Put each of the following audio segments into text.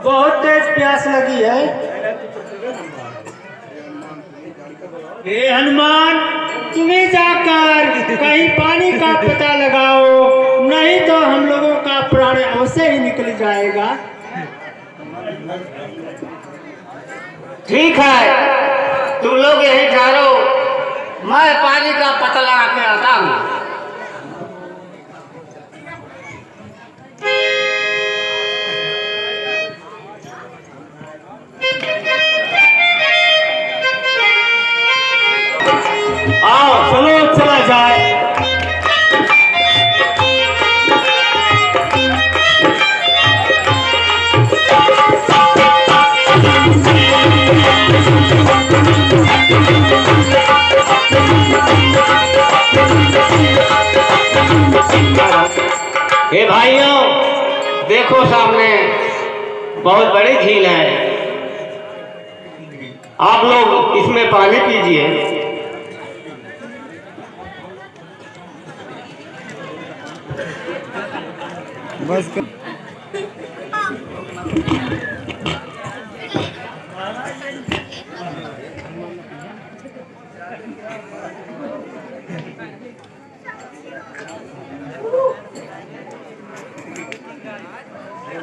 बहुत तेज प्यास लगी है। हे हनुमान, तुम्हें जाकर कहीं पानी का पता लगाओ, नहीं तो हम लोगों का प्राण अवश्य ही निकल जाएगा। ठीक है, तुम लोग यहीं ठहरो, मैं पानी का पता लगा के आता हूँ। आओ चलो चला जाए। हे भाइयों, देखो सामने बहुत बड़ी झील है, आप लोग इसमें पानी पीजिए। बस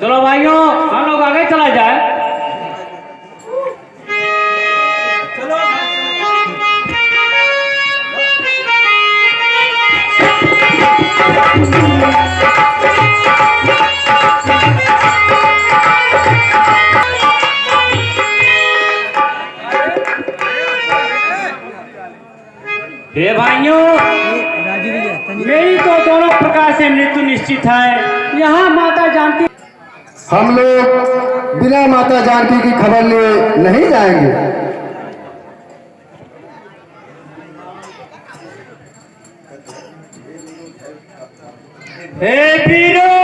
चलो भाइयों, हम लोग आगे चला जाए। हे भाइयों, मेरी तो दोनों प्रकार से मृत्यु निश्चित है। यहाँ माता जानकी, हम लोग बिना माता जानकी की खबर लिए नहीं जाएंगे। हे वीरों,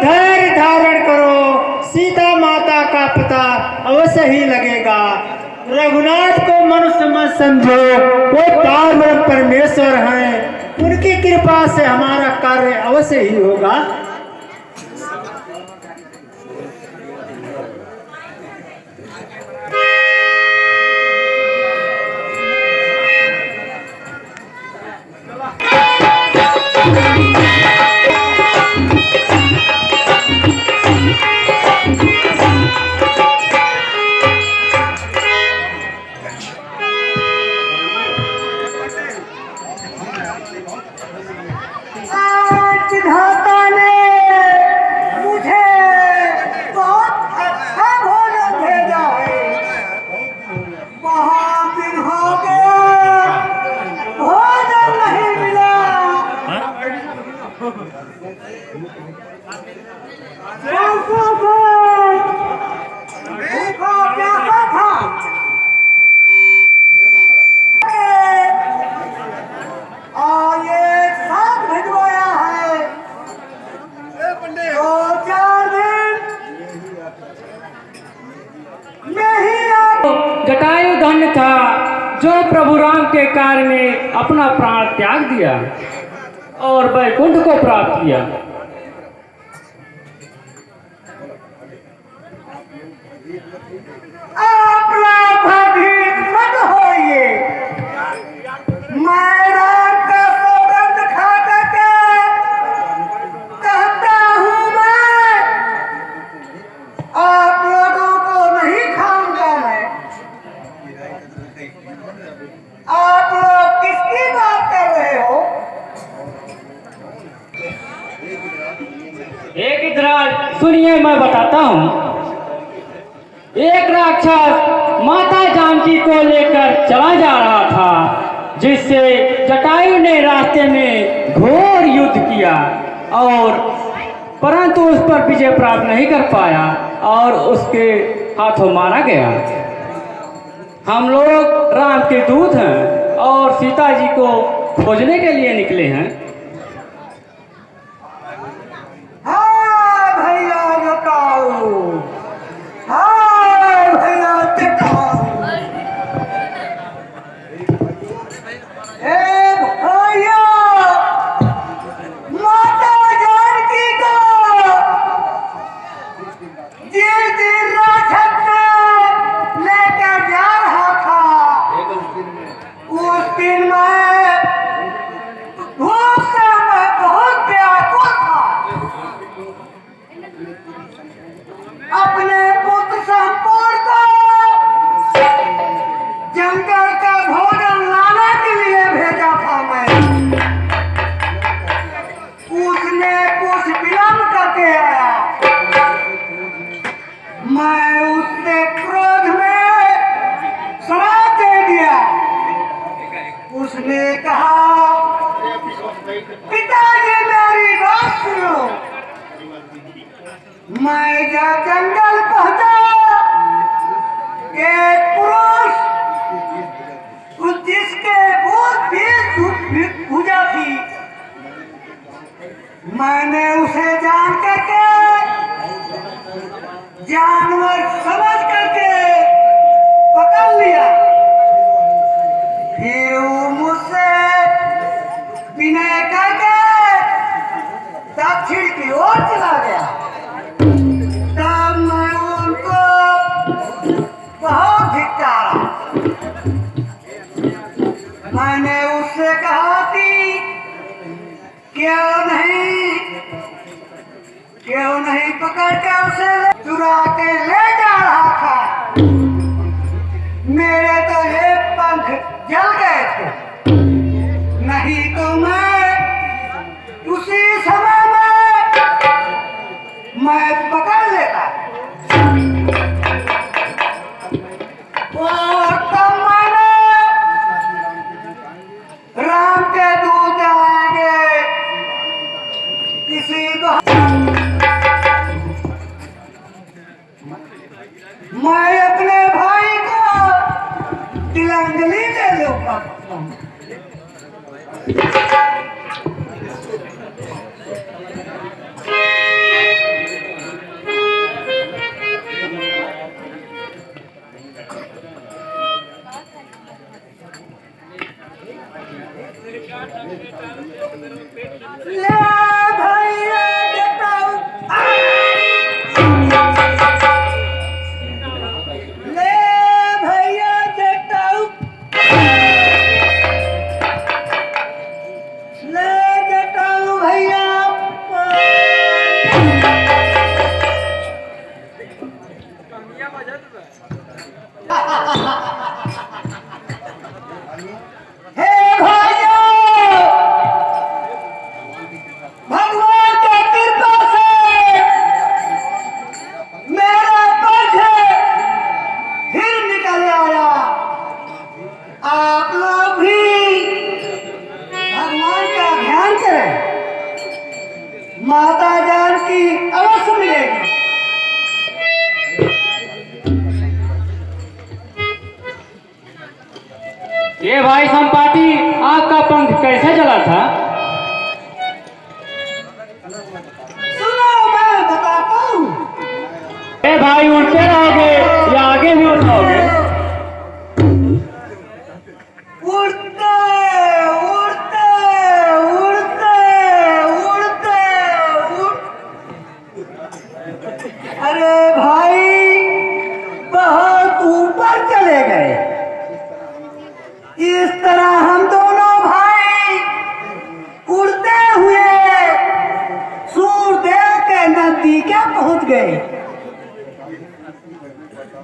धैर्य धारण करो, सीता माता का पता अवश्य ही लगेगा। रघुनाथ को मनुष्य मत समझो, वो पावन परमेश्वर हैं, उनकी कृपा से हमारा कार्य अवश्य ही होगा। जटायु धन्य था जो प्रभु राम के कार्य में अपना प्राण त्याग दिया और वैकुंठ को प्राप्त किया। आप लोग भयभीत मत होइए, मैं राम का सौगंध खा करके कहता हूँ, मैं आप लोगों को नहीं खाऊंगा। मैं आप लोग किसकी बात कर रहे हो? एक इधर सुनिए, मैं बताता हूँ। एक राक्षस माता जानकी को लेकर चला जा रहा था, जिससे जटायु ने रास्ते में घोर युद्ध किया और परंतु उस पर विजय प्राप्त नहीं कर पाया और उसके हाथों मारा गया। हम लोग राम के दूत हैं और सीता जी को खोजने के लिए निकले हैं। हाँ भैया बताओ, हाँ भैया दिखाओ। भैया माता जानकी को मैं जब जंगल पहुंचा, एक पुरुष जिसके बहुत भी पूजा थी, मैंने उसे जान करके जानवर समझ करके पकड़ लिया। फिर वो मुझसे विनय करके दक्षिण की ओर चला गया। तब मैं उनको बहुत धिक्कारा। मैंने उससे कहा कि क्यों नहीं पकड़ के उसे चुरा के ले जा रहा था। मेरे तो ये पंख जल गए थे, नहीं तो मैं उसी समय मैं पकड़ लेता। और तब मैंने राम के दूत आएंगे किसी को मैं अपने भाई को तिलांजलि दे दूंगा। ले भैया जटाऊ, ले भैया जटाऊ, ले जटाऊ भैया। हे भाइयों, भगवान के कृपा से मेरा पंख फिर निकल आया। आप लोग भी भगवान का ध्यान करें, माता जानकी अवश्य मिलेगी। ये भाई संपाति, आपका पंख कैसे जला था? सुनो, मैं बताता हूँ। ए भाई, उल्टे रहोगे या आगे भी उठाओगे? उड़ते उड़ते उड़ते उड़ते अरे भाई, बहुत ऊपर चले गए। इस तरह हम दोनों भाई उड़ते हुए सूर्यदेव के नजदीक पहुंच गए।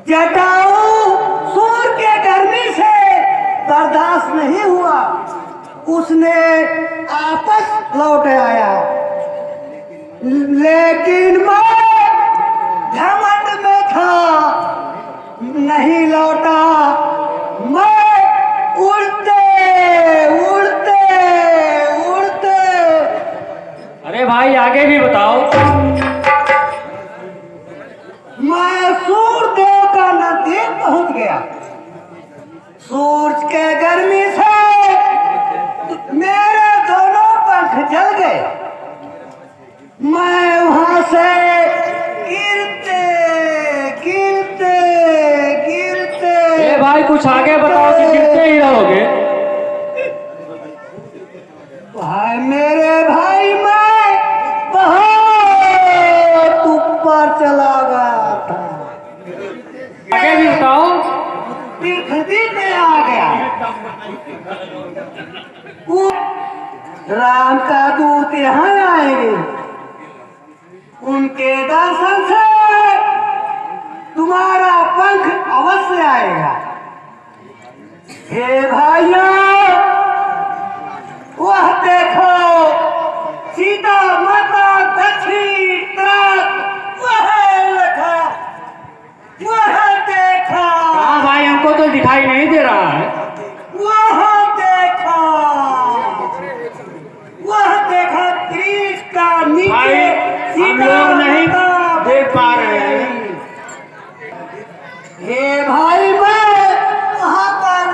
जटाऊ सूर्य के गर्मी से बर्दाश्त नहीं हुआ, उसने आपस लौट आया। लेकिन मैं घमंड में था, नहीं लौटा। मैं उड़ते उड़ते उड़ते, अरे भाई, आगे भी बताओ। मैं सूर्यदेव का नजदीक पहुंच गया। सूरज के गर्मी से मेरे दोनों पंख जल गए। मैं वहां से गिरते गिरते गिरते। ए भाई, कुछ आगे बताओ कि गिरते ही रहोगे। भाई मेरे भाई, मैं बहुत ऊपर चला गया था। आगे भी बताओ। पृथ्वी में आ गया। राम का दूत यहाँ आएंगे, उनके दर्शन से तुम्हारा पंख अवश्य आएगा। हे भाइयों, वह देखो, सीता माता दक्षिण तरफ वह देखा। हाँ भाई, हमको तो दिखाई नहीं दे रहा है। वह देखा कृष्ण का नीचे भाई, हम लोग देख पा रहे हैं। हे भाई मैं वहाँ पर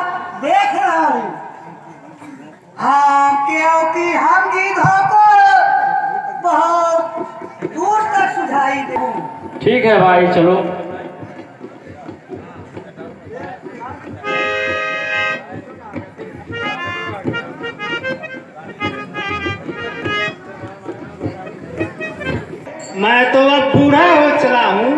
देख रहा हूँ। हाँ, क्योंकि हम गीधों को बहुत दूर तक सुझाई दे। ठीक है भाई, चलो। मैं तो अब बूढ़ा हो चला हूँ।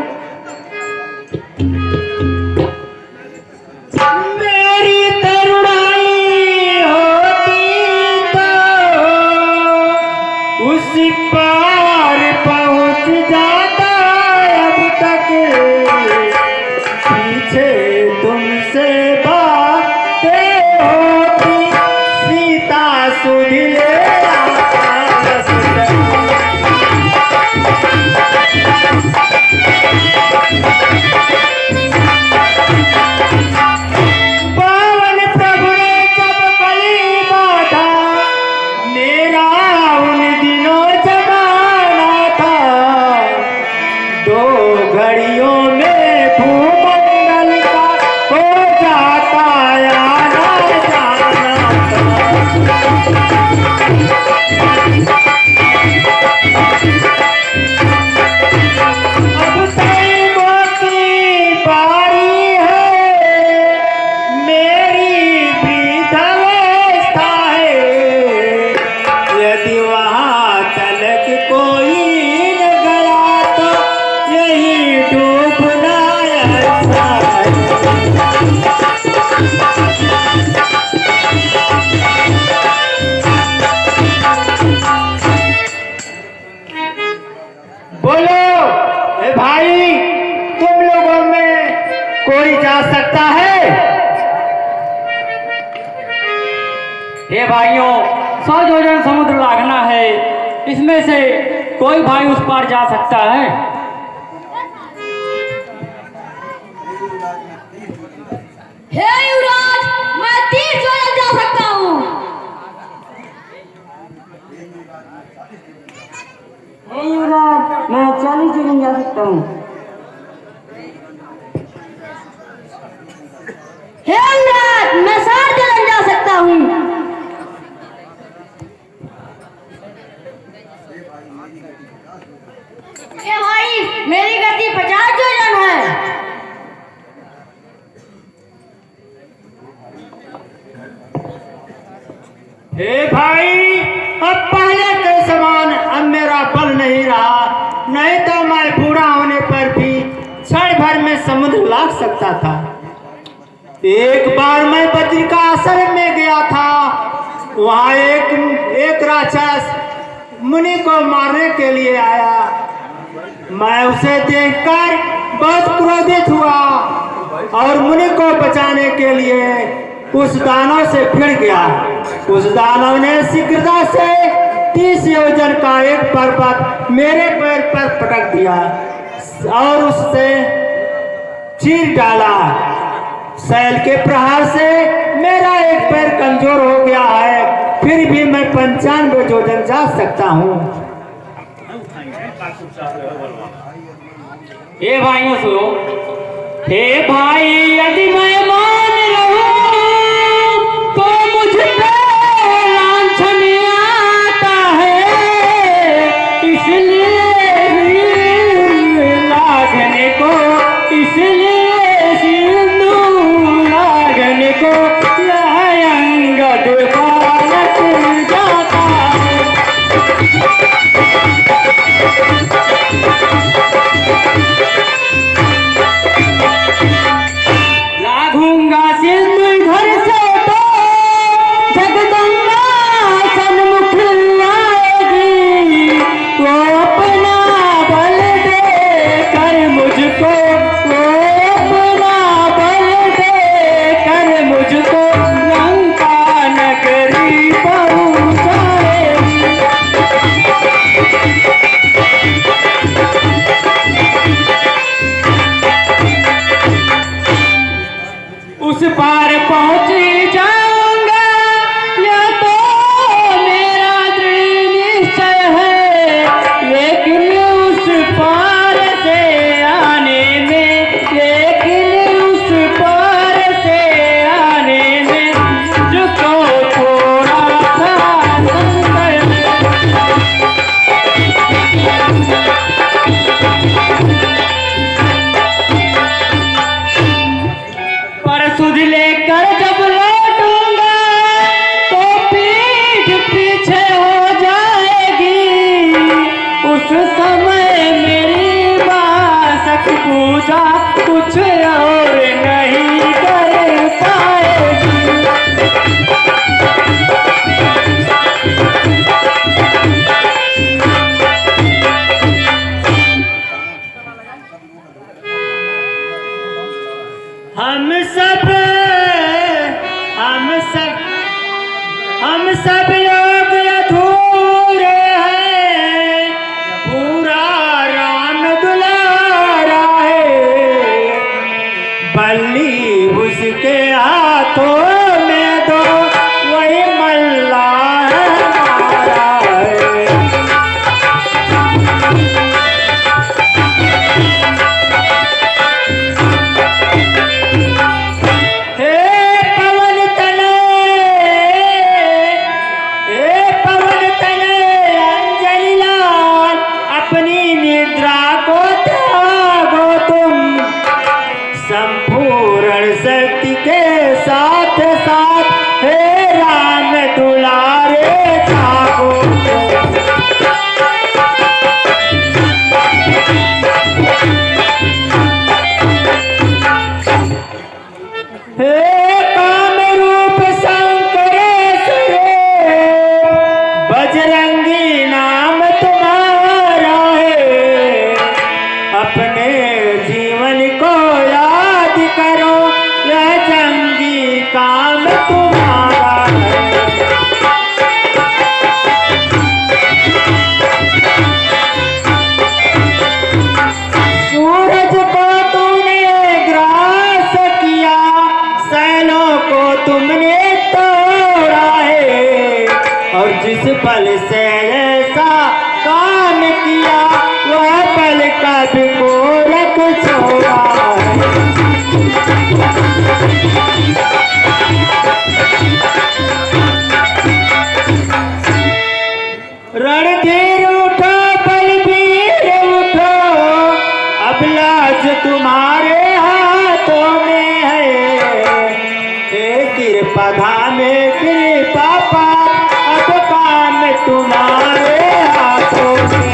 मेरी तरुणाई होती तो उस पार पहुँच जाता। अब तक पीछे तुमसे बातें होती, सीता सुध ले पावन प्रभु ने जब बलि बांधा, मेरा उन दिनों जमाना था। 2 घड़ियों में भूमंडल का हो जाता आना जाना। अब तैमूर की बारी है, मेरी वृद्धावस्था है। यदि वहाँ तलक कोई न गया तो यही डूबना अच्छा है। बोलो ए भाई, तुम लोगों में कोई जा सकता है? हे भाइयों, 100 योजन समुद्र लागना है, इसमें से कोई भाई उस पार जा सकता है? हे युवराज, मैं 30 योजन जा सकता हूँ। हे युवराज, मैं 40 योजन जा सकता हूँ। हे युवराज, मैं 60 योजन जा सकता हूँ। हे भाई, मेरी गति 50 योजन है। हे भाई, अब पहले के समान अब मेरा बल नहीं रहा, नहीं तो मैं बूढ़ा होने पर भी क्षण भर में समुद्र लाग सकता था। एक बार मैं बद्री का आश्रम में गया था। वहाँ एक राक्षस मुनि को मारने के लिए आया। मैं उसे देखकर बहुत क्रोधित हुआ और मुनि को बचाने के लिए उस दानव से भिड़ गया। उस दानव ने शीघ्रता से 30 योजन का एक पर्वत मेरे पैर पर पटक दिया और उससे चीर डाला। शैल के प्रहार से मेरा एक पैर कमजोर हो गया है, फिर भी मैं 95 योजन जा सकता हूँ। हे भाइयों सुनो। हे भाई, यदि मैं मान रहूं तो मुझ पे लांछन आता है, इसलिए लागने को, इसलिए सिंदूर लागने को यह अंगद बालक जाता है। पूजा कुछ और नहीं कर पाएगी। हम सब लोग अधूरे हैं, पूरा राम दुलारा है, बल्ली उसके हाथों में दो, वही मल्ला हमारा है। संपूर्ण शक्ति के साथ साथ हे राम दुलारे जागो। हे काम रूप शंकरेश्वर, बजरंगी नाम तुम्हारा है, अपने जीवन को याद करो, यह जंगी काम तुम्हारा है। सूरज को तूने ग्रास किया, सैलों को तुमने तोड़ा है, और जिस बल से ऐसा काम किया, वह बल कभी गोरख छोड़ा है। रणधीर उठो, बलबीर उठो, अब लाज तुम्हारे हाथों में है, कृपा धामे कृपा पाप, अब काम तुम्हारे हाथों में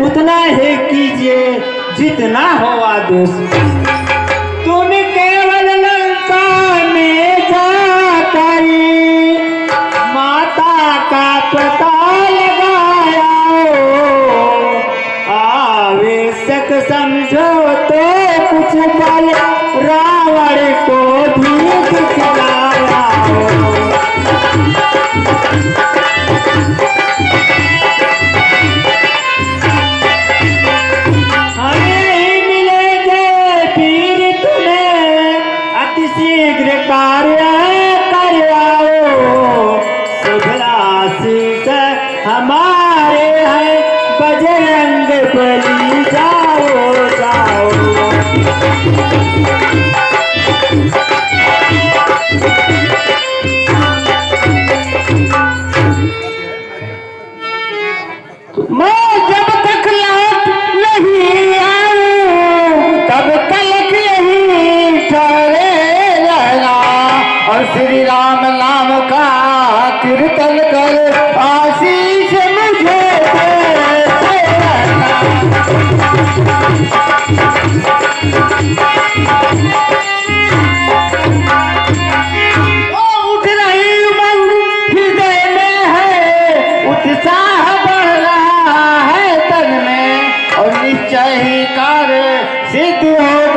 उतना ही कीजिए जितना हो आदेश। तुम केवल लंका में जाकर माता का पता लगाया, आवश्यक समझो तो कुछ पल रावण को भी दिखलाया। शीघ्र कार्य कर आओ, शुभलाशीष हमारे हैं, बजरंग बली जाओ जाओ। मैं जब तक लौट नहीं आऊं, तब तक यही ठहरे और श्री राम नाम का कीर्तन कर आशीष मुझे उठ रही उमंग हृदय में है, उत्साह बढ़ रहा है तन में, और निश्चय ही कार्य सिद्ध हो